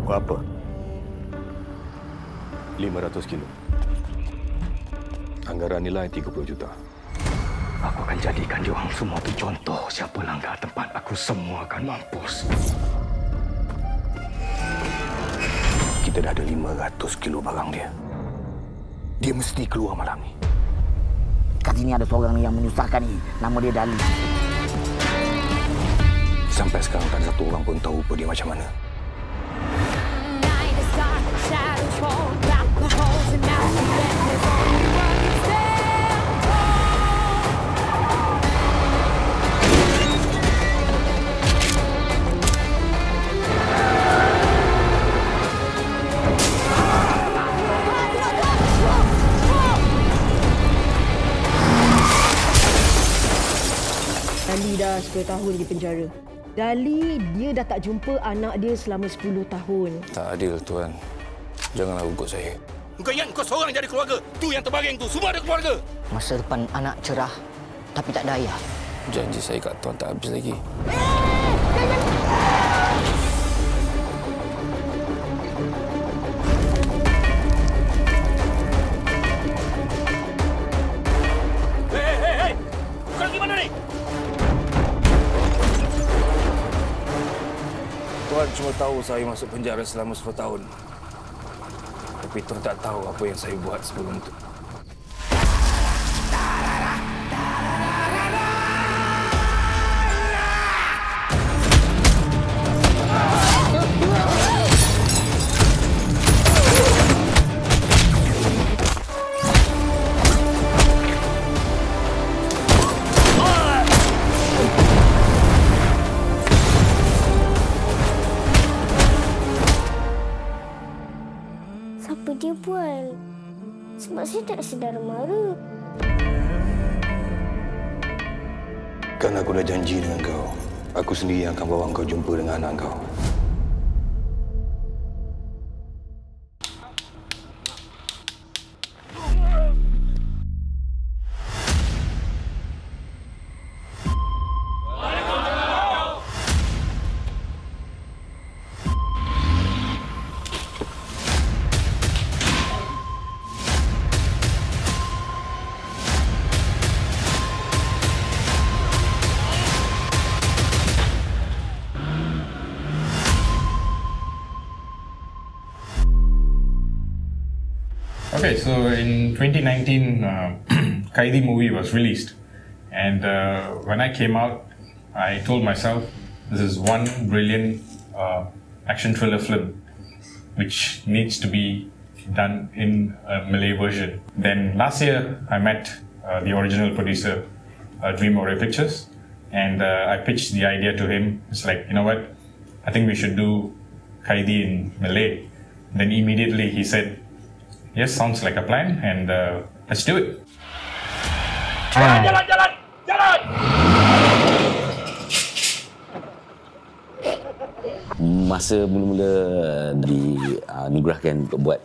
Berapa? 500 kilo. Anggaran nilai 30 juta. Aku akan jadikan diorang semua tu contoh. Siapa langgar tempat aku, semua akan mampus. Kita dah ada 500 kilo barang dia. Dia mesti keluar malam ni. Kat sini ada seorang yang menyusahkan ni. Nama dia Dali. Sampai sekarang tak ada satu orang pun tahu rupa dia macam mana. Dali dah 10 tahun di penjara. Dali, dia dah tak jumpa anak dia selama 10 tahun. Tak adil, Tuan. Janganlah hukum saya. Kau ingat kau seorang jadi keluarga? Tu yang terbaring tu, semua ada keluarga. Masa depan anak cerah, tapi tak ada ayah. Janji saya kat Tuan tak habis lagi. Hei! Kau di mana ni? Tuan cuma tahu saya masuk penjara selama 10 tahun. Tapi Tuan tak tahu apa yang saya buat sebelum itu. Apa dia buat? Sebab saya tak sedar mara. Kan aku dah janji dengan kau. Aku sendiri yang akan bawa kau jumpa dengan anak kau. Okay, so in 2019, Kaidi movie was released, and when I came out, I told myself this is one brilliant action thriller film which needs to be done in a Malay version. Then last year, I met the original producer, Dream Audio Pictures, and I pitched the idea to him. It's like, you know what, I think we should do Kaidi in Malay. Then immediately he said, yes, sounds like a plan, and let's do it. Jalan! Masa mula-mula dianugerahkan untuk buat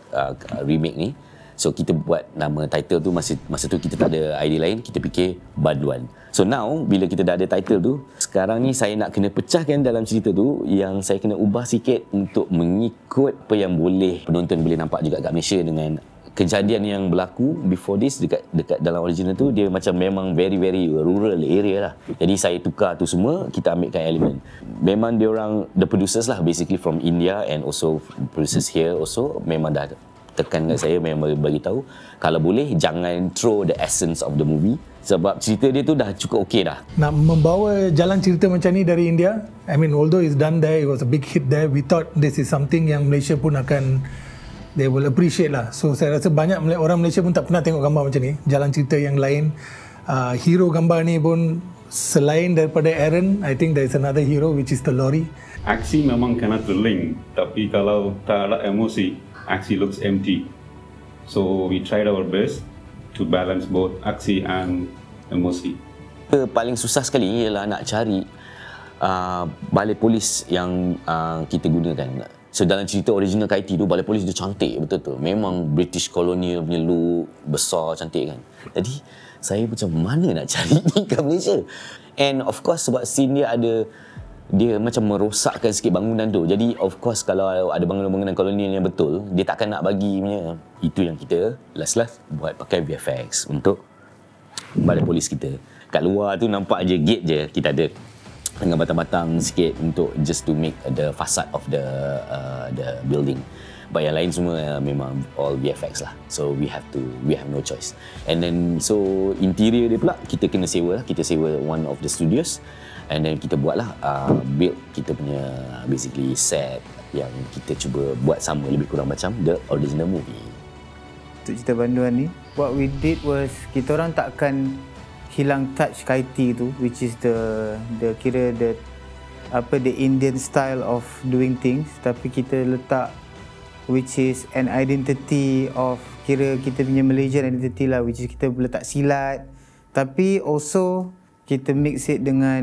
remake ni, so kita buat nama title tu, masa tu kita tak ada idea lain, kita fikir Baduan. So now, bila kita dah ada title tu, sekarang ni saya nak kena pecahkan dalam cerita tu, yang saya kena ubah sikit untuk mengikut apa yang boleh penonton boleh nampak juga kat Malaysia dengan kejadian yang berlaku before this dekat dalam original tu. Dia macam memang very rural area lah. Jadi saya tukar tu semua, kita ambilkan elemen. Memang diorang the producers lah, basically from India, and also producers here also memang dah tekan kat saya, memang bagi tahu kalau boleh jangan throw the essence of the movie, sebab cerita dia tu dah cukup okey dah. Nak membawa jalan cerita macam ni dari India, I mean although it's done there, it was a big hit there, we thought this is something yang Malaysia pun akan, they will appreciate lah. So saya rasa banyak orang Malaysia pun tak pernah tengok gambar macam ni, jalan cerita yang lain. Hero gambar ni pun selain daripada Aaron, I think there is another hero which is the lorry. Aksi memang kena terlink, tapi kalau tak ada emosi, aksi looks empty. So we tried our best to balance both aksi and emosi. Paling susah sekali ialah nak cari balai polis yang kita gunakan. So dalam cerita original Kaiti tu, balai polis dia cantik betul-betul. Memang British colonial punya look, besar, cantik kan. Jadi saya macam mana nak cari ni kat Malaysia. And of course sebab scene dia ada dia macam merosakkan sikit bangunan tu. Jadi of course kalau ada bangunan-bangunan kolonial yang betul, dia takkan nak bagi punya. Itu yang kita last buat pakai VFX untuk balai polis kita. Kat luar tu nampak je gate je kita ada dengan batang-batang sikit untuk just to make the facade of the building. But yang lain semua memang all VFX lah. So we have no choice. And then so interior dia pula kita kena sewa lah. Kita sewa one of the studios and then kita buatlah build kita punya basically set yang kita cuba buat sama lebih kurang macam the original movie. Untuk cerita banduan ni, what we did was kita orang takkan hilang touch Kaiti tu, which is the Indian style of doing things, tapi kita letak which is an identity of kita punya Malaysian identity lah, which is kita letak silat, tapi also kita mix it dengan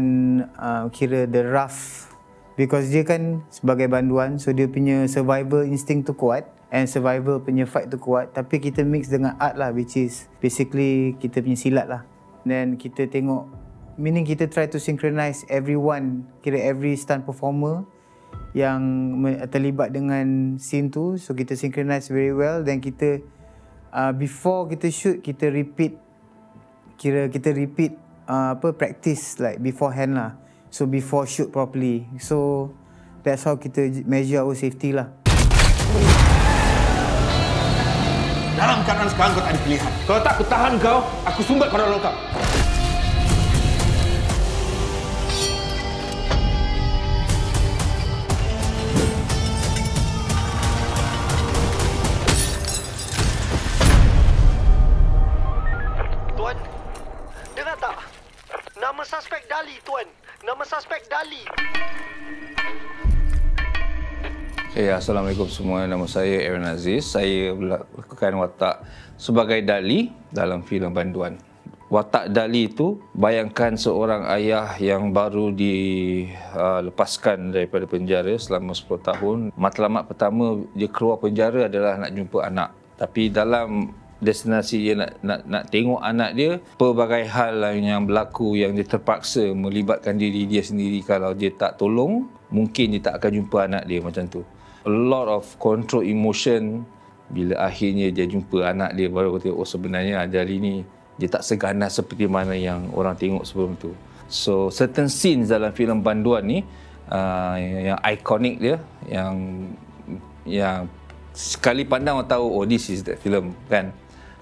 the rough, because dia kan sebagai banduan, so dia punya survival instinct tu kuat and survival punya fight tu kuat, tapi kita mix dengan art lah, which is basically kita punya silat lah. Dan kita tengok, meaning kita try to synchronize everyone, every stunt performer yang terlibat dengan scene tu, so kita synchronize very well. Dan kita before kita shoot, kita repeat practice like beforehand lah, so before shoot properly. So that's how kita measure our safety lah. Dalam keadaan sekarang kau tak ada pilihan. Kalau tak aku tahan kau, aku sumbat kau dalam longkang. Tuan, dengar tak? Nama suspek Dali, Tuan. Nama suspek Dali. Assalamualaikum semua. Nama saya Aaron Aziz. Saya melakukan watak sebagai Dali dalam filem Banduan. Watak Dali itu, bayangkan seorang ayah yang baru dilepaskan daripada penjara selama 10 tahun. Matlamat pertama dia keluar penjara adalah nak jumpa anak. Tapi dalam destinasi dia nak tengok anak dia, pelbagai hal yang berlaku yang dia terpaksa melibatkan diri dia sendiri. Kalau dia tak tolong, mungkin dia tak akan jumpa anak dia macam tu. A lot of control emotion. Bila akhirnya dia jumpa anak dia, baru kata, oh sebenarnya Dali ni dia tak seganas seperti mana yang orang tengok sebelum tu. So certain scenes dalam filem Banduan ni yang ikonik dia, yang sekali pandang orang tahu, oh this is that film kan.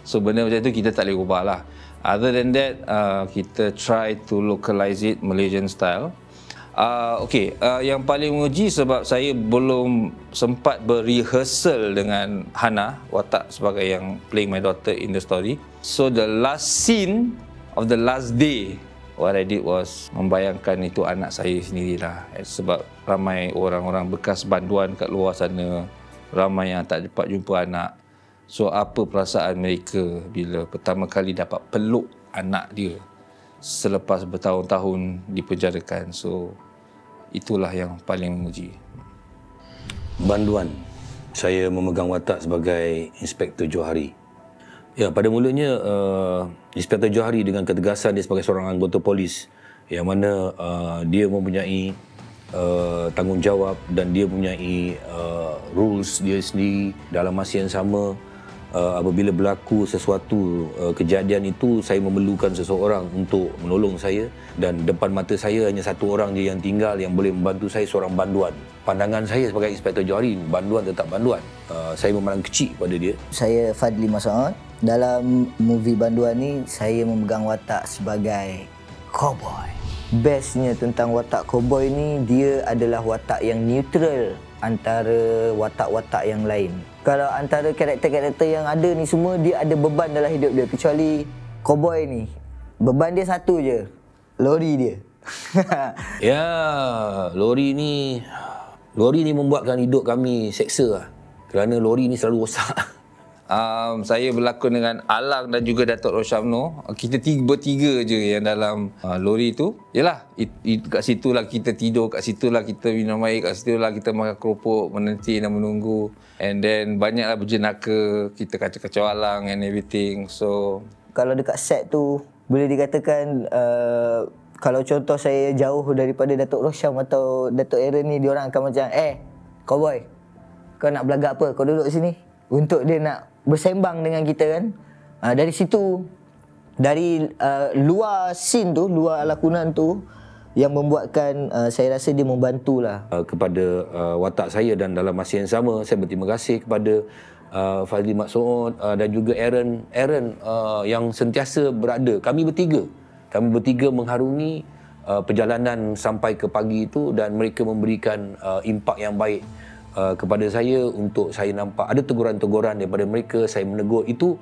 So benda macam tu kita tak boleh ubah lah. Other than that, kita try to localize it Malaysian style. Yang paling menguji sebab saya belum sempat berrehearsal dengan Hana, watak sebagai yang playing my daughter in the story. So the last scene of the last day, what I did was membayangkan itu anak saya sendirilah. Sebab ramai orang-orang bekas banduan kat luar sana, ramai yang tak dapat jumpa anak. So apa perasaan mereka bila pertama kali dapat peluk anak dia selepas bertahun-tahun dipenjarakan. So itulah yang paling menguji. Banduan, saya memegang watak sebagai Inspektor Johari. Ya, pada mulanya Inspektor Johari dengan ketegasan dia sebagai seorang anggota polis yang mana dia mempunyai tanggungjawab dan dia mempunyai rules dia sendiri. Dalam masa yang sama, apabila berlaku sesuatu kejadian itu, saya memerlukan seseorang untuk menolong saya, dan depan mata saya hanya satu orang je yang tinggal yang boleh membantu saya, seorang banduan. Pandangan saya sebagai Inspektor Johari, banduan tetap banduan. Saya memandang kecil pada dia. Saya Fadli Masaud. Dalam movie Banduan ni, saya memegang watak sebagai cowboy. Bestnya tentang watak cowboy ni, dia adalah watak yang neutral antara watak-watak yang lain. Kalau antara karakter-karakter yang ada ni semua, dia ada beban dalam hidup dia. Kecuali cowboy ni, beban dia satu je, lori dia. Ya, lori ni membuatkan hidup kami seksa lah. Kerana lori ni selalu rosak. Saya berlakon dengan Alang dan juga Datuk Rosyamno. Kita bertiga je yang dalam lori tu. Yalah, kat situ lah kita tidur, kat situ lah kita minum air, kat situ lah kita makan keropok, menanti dan menunggu. And then banyaklah berjenaka, kita kacau-kacau Alang and everything. So kalau dekat set tu, boleh dikatakan kalau contoh saya jauh daripada Datuk Rosyam atau Datuk Aaron ni, diorang akan macam, cowboy, kau nak belagak apa? Kau duduk sini. Untuk dia nak bersembang dengan kita kan. Dari situ, dari luar scene tu, luar lakonan tu, yang membuatkan saya rasa dia membantulah. Kepada watak saya, dan dalam masa yang sama, saya berterima kasih kepada Fazli Mat Sood dan juga Aaron yang sentiasa berada. Kami bertiga mengharungi perjalanan sampai ke pagi itu, dan mereka memberikan impak yang baik kepada saya. Untuk saya nampak ada teguran-teguran daripada mereka, saya menegur. Itu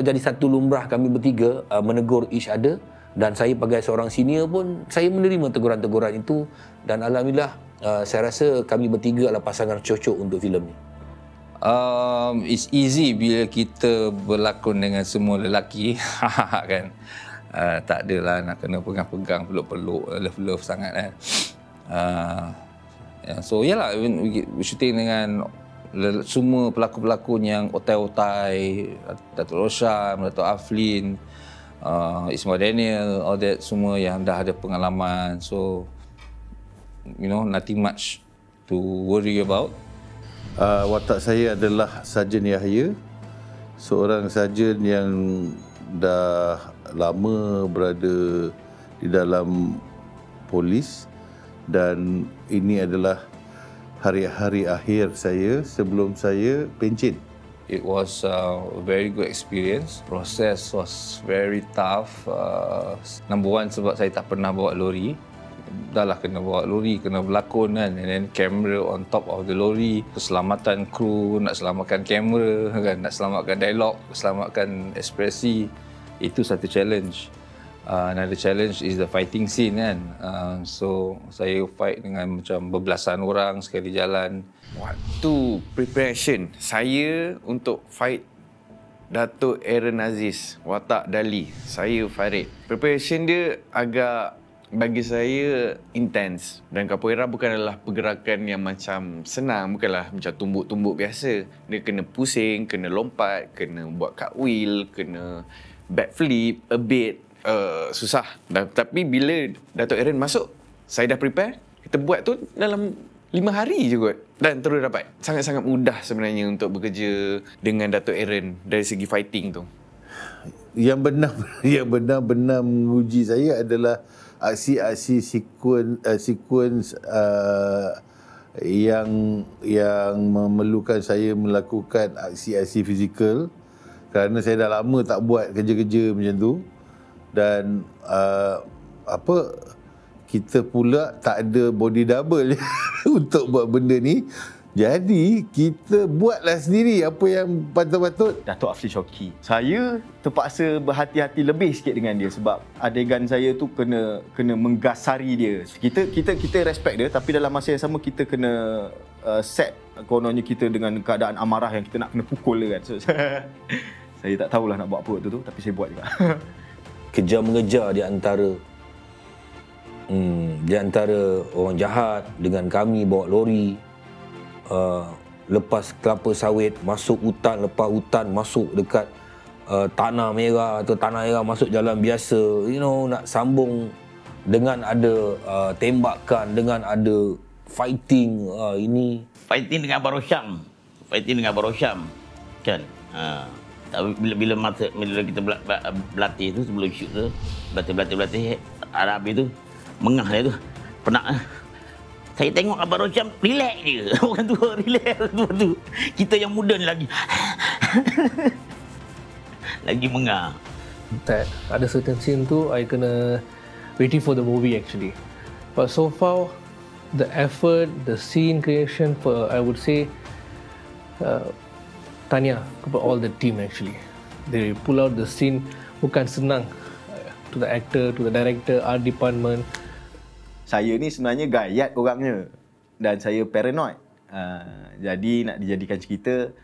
jadi satu lumrah kami bertiga menegur each other, dan saya sebagai seorang senior pun saya menerima teguran-teguran itu, dan alhamdulillah saya rasa kami bertiga adalah pasangan cocok untuk filem ni. It's easy bila kita berlakon dengan semua lelaki kan. Tak adalah nak kena pegang-pegang, peluk-peluk, love-love sangat kan. So yalah, we shooting dengan semua pelakon-pelakon yang otai-otai, Datuk Rosyam, Datuk Aflin, Ismail Daniel, all that, semua yang dah ada pengalaman. So nothing much to worry about. Watak saya adalah Sarjan Yahya, seorang sarjan yang dah lama berada di dalam polis, dan ini adalah hari-hari akhir saya sebelum saya pencen. It was a very good experience. Process was very tough. Number one, sebab saya tak pernah bawa lori. Dah lah kena bawa lori, kena berlakon kan, and then camera on top of the lori. Keselamatan kru, nak selamatkan kamera kan, nak selamatkan dialog, selamatkan ekspresi. Itu satu challenge. Another challenge is the fighting scene kan. So saya fight dengan macam berbelasan orang sekali jalan. Waktu preparation saya untuk fight Datuk Aaron Aziz, watak Dali, saya Farid. Preparation dia agak bagi saya intense, dan capoeira bukanlah pergerakan yang macam senang, bukanlah macam tumbuk-tumbuk biasa. Dia kena pusing, kena lompat, kena buat cartwheel, kena backflip a bit. Susah. Tapi bila Datuk Aaron masuk, saya dah prepare, kita buat tu dalam 5 hari je kot, dan terus dapat. Sangat-sangat mudah sebenarnya untuk bekerja dengan Datuk Aaron dari segi fighting tu. Yang benar-benar menguji saya adalah aksi-aksi sequence yang memerlukan saya melakukan aksi-aksi fizikal, kerana saya dah lama tak buat kerja-kerja macam tu, dan kita pula tak ada body double untuk buat benda ni. Jadi kita buatlah sendiri apa yang patut-patut. Datuk Aflin Shoki, saya terpaksa berhati-hati lebih sikit dengan dia, sebab adegan saya tu kena menggasari dia. Kita respect dia, tapi dalam masa yang sama kita kena set kononnya kita dengan keadaan amarah yang kita nak kena pukul dia kan. So, saya tak tahulah nak buat apa waktu tu, tapi saya buat juga. Kejar-mengejar di antara orang jahat dengan kami bawa lori, lepas kelapa sawit, masuk hutan, lepas hutan masuk dekat tanah merah atau tanah merah, masuk jalan biasa, nak sambung dengan ada tembakan, dengan ada fighting. Ini fighting dengan Abang Rosyam kan. Tapi bila kita berlatih tu, sebelum shoot tu, berlatih arah habis tu, mengah dia tu, penat. Saya tengok Abang Rosyam relax je. Orang tua relax tu. Kita yang muda ni lagi mengah. That ada certain scene tu I kena waiting for the movie actually. But so far the effort, the scene creation for, I would say, Tanya kepada all the team actually. They pull out the scene, bukan senang. To the actor, to the director, art department. Saya ni sebenarnya gayat orangnya, dan saya paranoid. Jadi nak dijadikan cerita,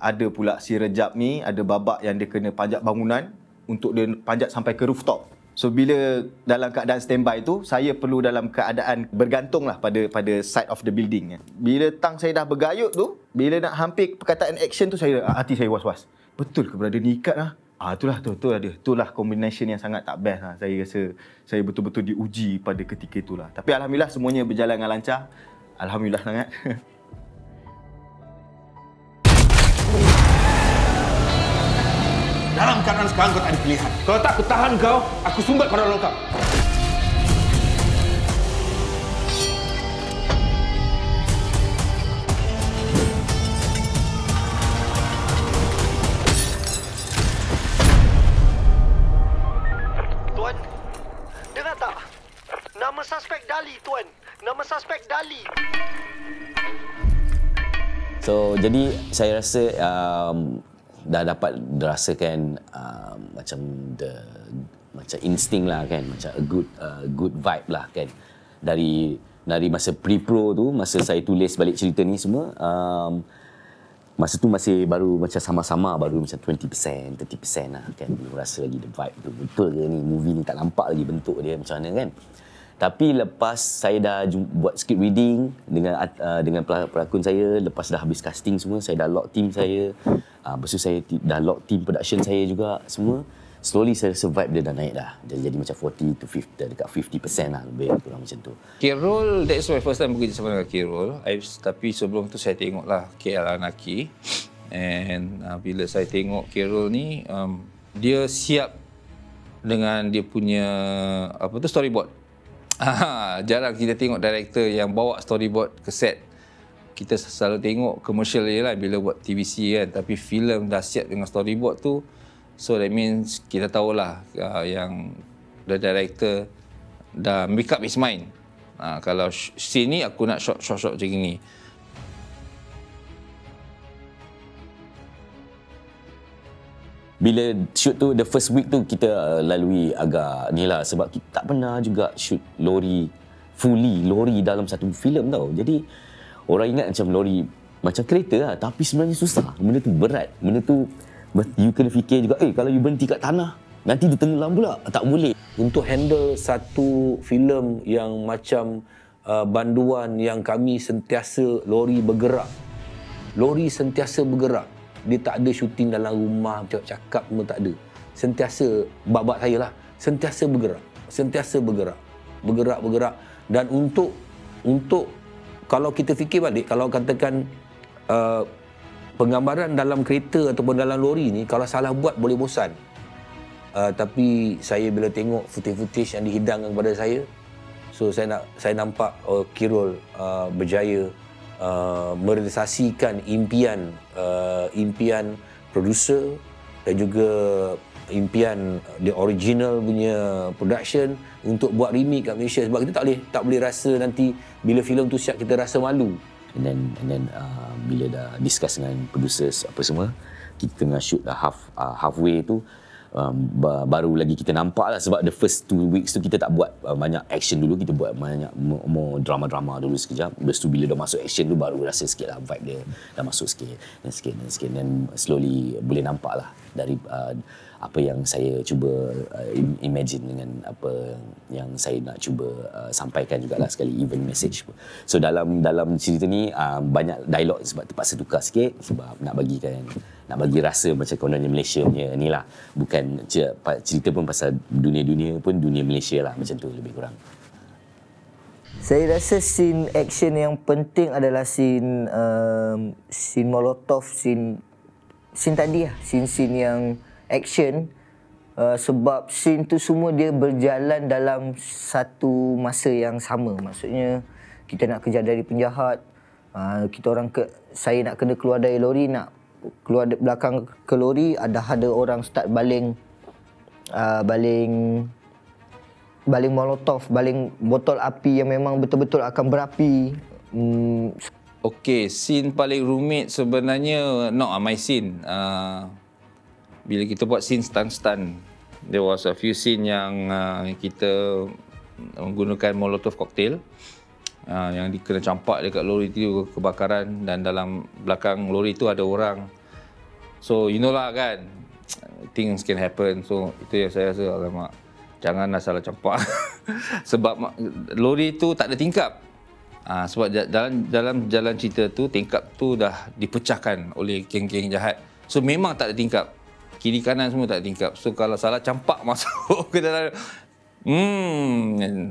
ada pula si Rejab ni, ada babak yang dia kena panjat bangunan untuk dia panjat sampai ke rooftop. So bila dalam keadaan standby tu, saya perlu dalam keadaan bergantung lah pada side of the building. Bila tang saya dah bergayut tu, bila nak hampir perkataan action tu, hati saya was-was. Betul ke berada ni ikat lah? Itulah combination yang sangat tak best lah. Saya rasa saya betul-betul diuji pada ketika itulah. Tapi alhamdulillah semuanya berjalan dengan lancar. Alhamdulillah sangat. Dalam keadaan sekarang kau tak ada pilihan. Kalau tak aku tahan kau, aku sumbat kau dalam longkang. Tuan, dengar tak? Nama suspek Dali, Tuan. Nama suspek Dali. So, jadi saya rasa dah dapat rasakan macam insting lah kan, macam a good vibe lah kan, dari masa pre-pro tu, masa saya tulis balik cerita ni semua, masa tu masih baru macam sama-sama, baru macam 20%, 30% lah kan, belum rasa lagi the vibe tu betul ke ni, movie ni tak nampak lagi bentuk dia macam mana kan. Tapi lepas saya dah buat script reading dengan pelakon saya, lepas dah habis casting semua, saya dah lock team saya. Lepas tu saya dah lock team production saya juga semua. Slowly saya rasa vibe dia dah naik dah. Jadi macam 40 to 50, dekat 50% lah lebih kurang macam tu. K-Roll, that's my first time bekerja sama dengan K-Roll. Tapi sebelum tu saya tengok lah KL Anarchy. And bila saya tengok K-Roll ni, dia siap dengan dia punya storyboard. Jarang kita tengok director yang bawa storyboard ke set. Kita selalu tengok commercial je lah bila buat TVC kan. Tapi filem dah siap dengan storyboard tu. So that means kita tahulah yang the director dah make up his mind. Kalau scene ni aku nak shot macam ni. Bila shoot tu, the first week tu kita lalui agak ni lah, sebab kita tak pernah juga shoot lori dalam satu filem tau. Jadi orang ingat macam lori macam kereta lah, tapi sebenarnya susah. Benda tu berat. Benda tu you kena fikir juga, kalau you berhenti kat tanah, nanti dia tenggelam pula. Tak boleh. Untuk handle satu filem yang macam Banduan, yang kami sentiasa lori bergerak. Lori sentiasa bergerak. Dia tak ada syuting dalam rumah, cakap semua tak ada. Sentiasa, bab-bab saya lah, sentiasa bergerak. Sentiasa bergerak. Bergerak. Dan untuk kalau kita fikir balik, kalau katakan penggambaran dalam kereta ataupun dalam lori ni, kalau salah buat boleh bosan. Tapi saya bila tengok footage yang dihidangkan kepada saya, so saya nampak K-Roll berjaya merealisasikan impian producer dan juga impian the original punya production untuk buat remake kat Malaysia. Sebab kita tak boleh rasa nanti bila filem tu siap kita rasa malu. And then bila dah discuss dengan producers apa semua, kita tengah shoot dah halfway tu, baru lagi kita nampak lah, sebab the first 2 weeks tu kita tak buat banyak action dulu, kita buat banyak more drama-drama dulu sekejap. Lepas tu bila dah masuk action tu baru rasa sikit lah vibe dia dah masuk sikit dan slowly boleh nampak lah dari apa yang saya cuba imagine dengan apa yang saya nak cuba sampaikan jugalah sekali, even message. So dalam cerita ni banyak dialog sebab terpaksa tukar sikit sebab nak bagi rasa macam kononnya Malaysia punya ni lah, bukan cerita pun pasal dunia Malaysia lah, macam tu lebih kurang. Saya rasa scene action yang penting adalah scene Molotov, scene tadi lah, scene yang action, sebab scene tu semua dia berjalan dalam satu masa yang sama. Maksudnya kita nak kejar dari penjahat, saya nak kena keluar dari lori, nak keluar belakang ke lori, ada orang start baling molotov, baling botol api yang memang betul-betul akan berapi. Okey, scene paling rumit sebenarnya not my scene. Bila kita buat scene stun, there was a few scene yang kita menggunakan molotov cocktail yang kena campak dekat lori tu, kebakaran, dan dalam belakang lori tu ada orang. So you know lah kan, things can happen. So itu yang saya rasa, alamak, janganlah salah campak. Sebab lori tu tak ada tingkap. Sebab dalam jalan cerita tu, tingkap tu dah dipecahkan oleh geng-geng jahat. So memang tak ada tingkap. kiri kanan semua tak tingkap. So kalau salah campak masuk ke dalam.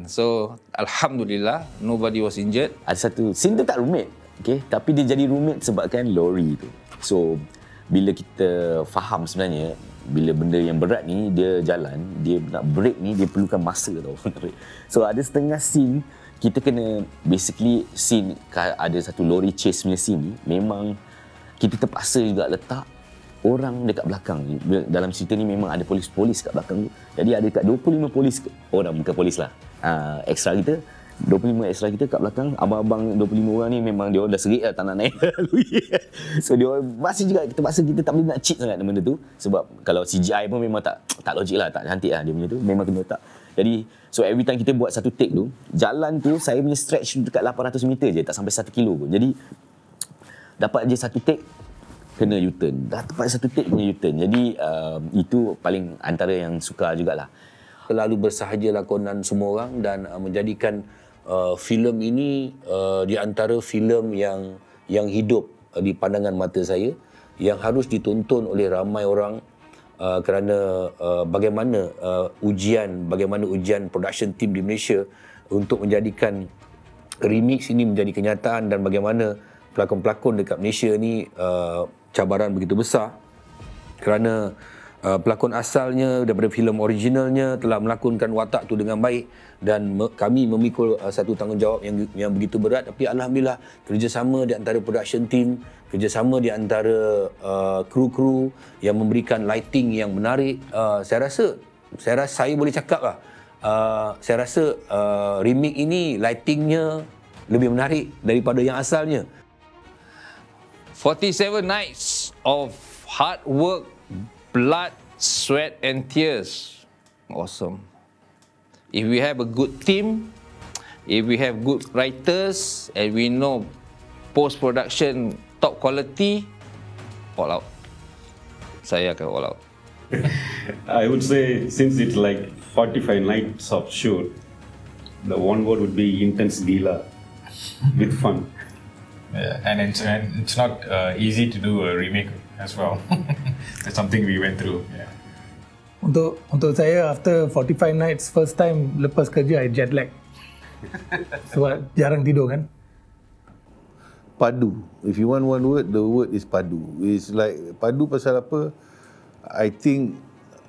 So alhamdulillah nobody was injured. Ada satu scene tu tak roommate, okay? Tapi dia jadi roommate sebabkan lori tu. So bila kita faham sebenarnya bila benda yang berat ni dia jalan, dia nak break ni dia perlukan masa tau. So ada setengah scene kita kena basically scene ada satu lori chase punya scene ni memang kita terpaksa juga letak orang dekat belakang ni. Dalam cerita ni memang ada polis-polis kat belakang tu. Jadi ada dekat 25 polis orang, bukan polis lah. Extra kita 25 extra kita kat belakang. Abang-abang 25 orang ni memang dia orang dah serik lah, tak nak naik. So dia orang masih juga kita paksa, kita tak boleh nak cheat sangat benda tu. Sebab kalau CGI pun memang tak logik lah, tak cantik lah dia punya tu. Memang kena letak. Jadi so every time kita buat satu take tu, jalan tu saya punya stretch dekat 800 meter je, tak sampai 1 kilo pun. Jadi dapat je satu take kena U-turn. Dah tepat satu take kena U-turn. Jadi itu paling antara yang suka jugalah. Terlalu bersahaja lakonan semua orang dan menjadikan filem ini di antara filem yang hidup di pandangan mata saya, yang harus ditonton oleh ramai orang kerana bagaimana ujian production team di Malaysia untuk menjadikan remix ini menjadi kenyataan, dan bagaimana pelakon-pelakon dekat Malaysia ni cabaran begitu besar kerana pelakon asalnya daripada filem originalnya telah melakonkan watak tu dengan baik, dan kami memikul satu tanggungjawab yang begitu berat. Tapi alhamdulillah kerjasama di antara production team, kerjasama di antara kru-kru yang memberikan lighting yang menarik, saya rasa saya boleh cakap lah, saya rasa remake ini lightingnya lebih menarik daripada yang asalnya. 47 nights of hard work, blood, sweat and tears. Awesome. If we have a good team, if we have good writers, and we know post-production top quality, all out. Saya akan all out. I would say since it's like 45 nights of shoot, the one word would be intense gila with fun. Yeah, and it's not easy to do a remake as well. That's something we went through. Yeah. Untuk saya, after 45 nights, first time lepas kerja, I jet lag. Sebab jarang tidur kan. Padu. If you want one word, the word is padu. It's like, padu pasal apa? I think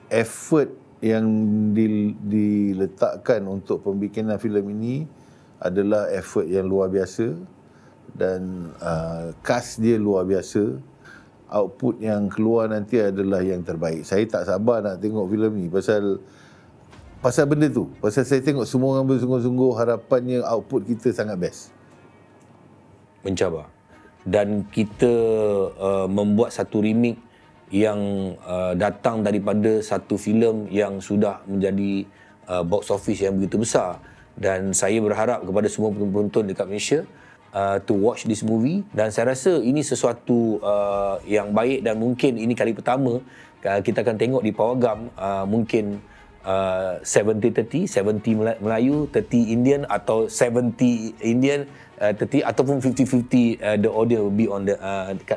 effort yang diletakkan untuk pembikinan filem ini adalah effort yang luar biasa, dan cast dia luar biasa. Output yang keluar nanti adalah yang terbaik. Saya tak sabar nak tengok filem ni pasal benda tu. Pasal saya tengok semua orang bersungguh-sungguh, harapannya output kita sangat best. Mencabar. Dan kita membuat satu remake yang datang daripada satu filem yang sudah menjadi box office yang begitu besar. Dan saya berharap kepada semua penonton dekat Malaysia to watch this movie, dan saya rasa ini sesuatu yang baik, dan mungkin ini kali pertama kita akan tengok di Pawagam, mungkin 70-30, 70 Melayu, 30 Indian, atau 70 Indian, 30, ataupun 50-50 the audio will be on the dekat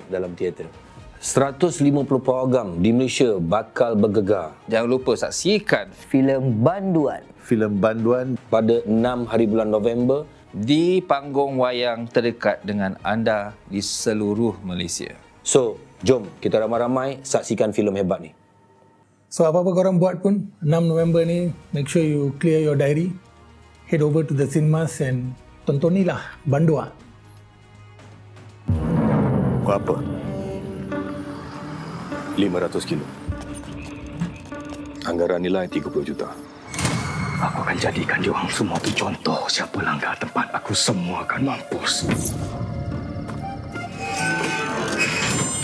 dalam teater. 150 Pawagam di Malaysia bakal bergegar. Jangan lupa saksikan filem Banduan. Filem Banduan pada 6 hari bulan November di panggung wayang terdekat dengan anda di seluruh Malaysia. So, jom kita ramai-ramai saksikan filem hebat ni. So apa-apa korang buat pun, 6 November ni, make sure you clear your diary, head over to the cinemas and tontonilah Banduan. Berapa? 500 kilo. Anggaran nilai 30 juta. Aku akan jadikan diorang semua tu contoh. Siapa langgar tempat aku, semua akan mampus.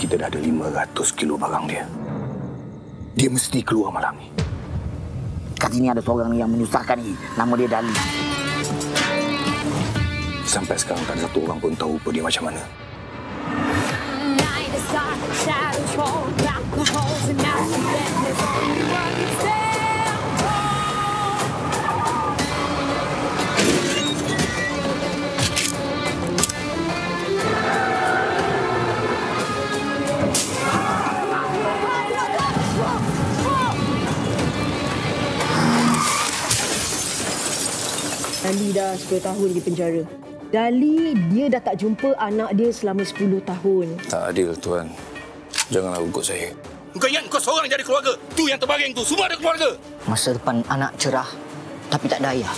Kita dah ada 500 kilo barang dia. Dia mesti keluar malam ni. Kat sini ada seorang yang menyusahkan ni. Nama dia Dali. Sampai sekarang tak ada satu orang pun tahu apa dia macam mana. Dali dah 10 tahun di penjara. Dali, dia dah tak jumpa anak dia selama 10 tahun. Tak adil, Tuan. Janganlah ugut saya. Kau ingat kau seorang jadi keluarga? Tu yang terbaring tu, semua ada keluarga. Masa depan anak cerah, tapi tak ada ayah.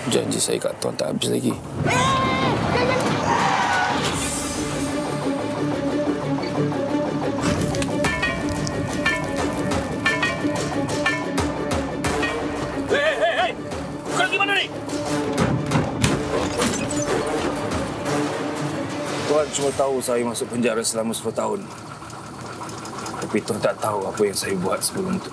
Janji saya kat Tuan tak habis lagi. Hei! Kau lagi mana ni? Tuan cuma tahu saya masuk penjara selama 10 tahun. Tapi Tuan tak tahu apa yang saya buat sebelum itu.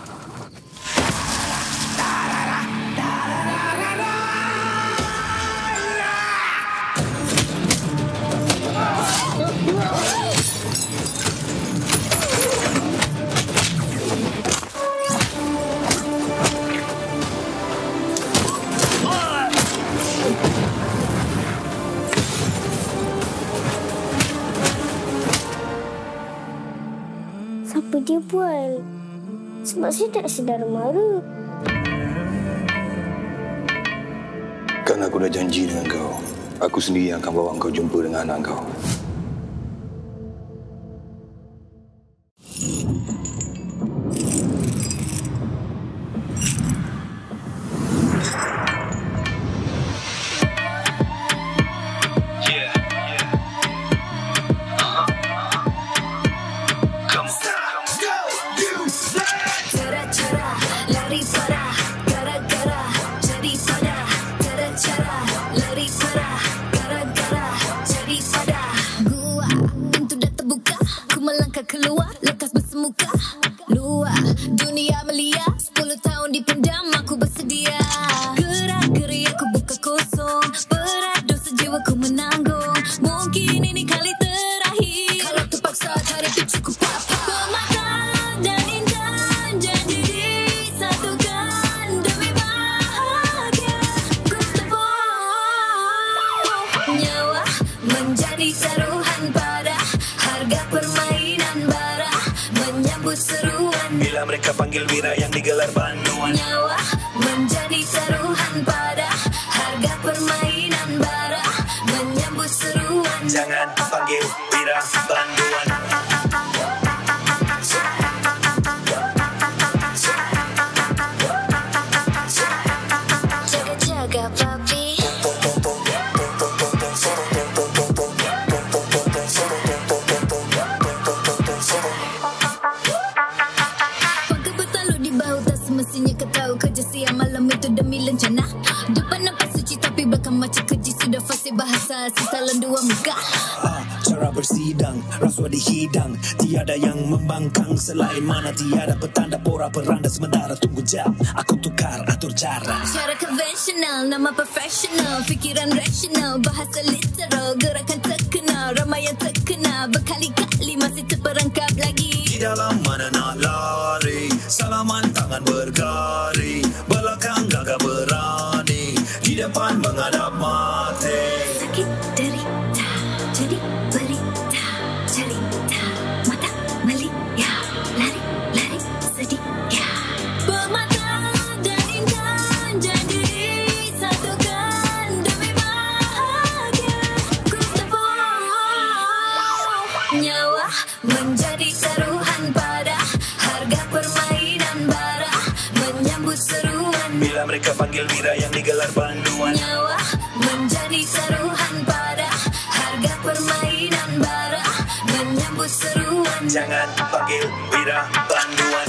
Siapa dia buat? Sebab saya tak sedar mara. Kan aku dah janji dengan kau. Aku sendiri yang akan bawa kau jumpa dengan anak kau. Keluar, lekas bersemuka luar dunia melihat 10 tahun dipendam, aku bersedia. Gerak-geri aku buka kosong, berat dosa jiwaku menanggung. Mungkin ini kali terakhir, kalau terpaksa hadapi cukup apa. Pemata dan indah janji disatukan demi bahagia. Gustavo, nyawa menjadi taruhan pada harga permainan bara, menyambut seruan. Bila mereka panggil Wira yang digelar Banduan. Nyawa menjadi taruhan pada harga permainan bara, menyambut seruan. Jangan panggil Wira Banduan. Jaga-jaga papi. Mestinya kau tahu kerja siang malam itu demi lencana. Depan nampak suci tapi belakang macam keji. Sudah fasih bahasa sisalan dua muka. Cara bersidang, rasuah dihidang. Tiada yang membangkang selain mana tiada petanda pora peranda. Sementara tunggu jam, aku tukar atur cara. Cara konvensional, nama profesional. Fikiran rasional, bahasa literal. Gerakan terkenal, ramai yang terkenal. Berkali-kali masih terperangkap lagi. Di dalam mana nak lari, salaman tangan bergari. Belakang gagah berani, di depan menghadap mati. Sakit derita, jadi berita. Cerita, mata melihat. Lari-lari sedikit. Bermata dan indah janji disatukan demi bahagia. Gustavo, nyawa menjadi taruhan pada harga permainan bara, menyambut seruan. Bila mereka panggil Wira yang digelar Banduan. Nyawa menjadi taruhan pada harga permainan bara, menyambut seruan. Jangan panggil Wira Banduan.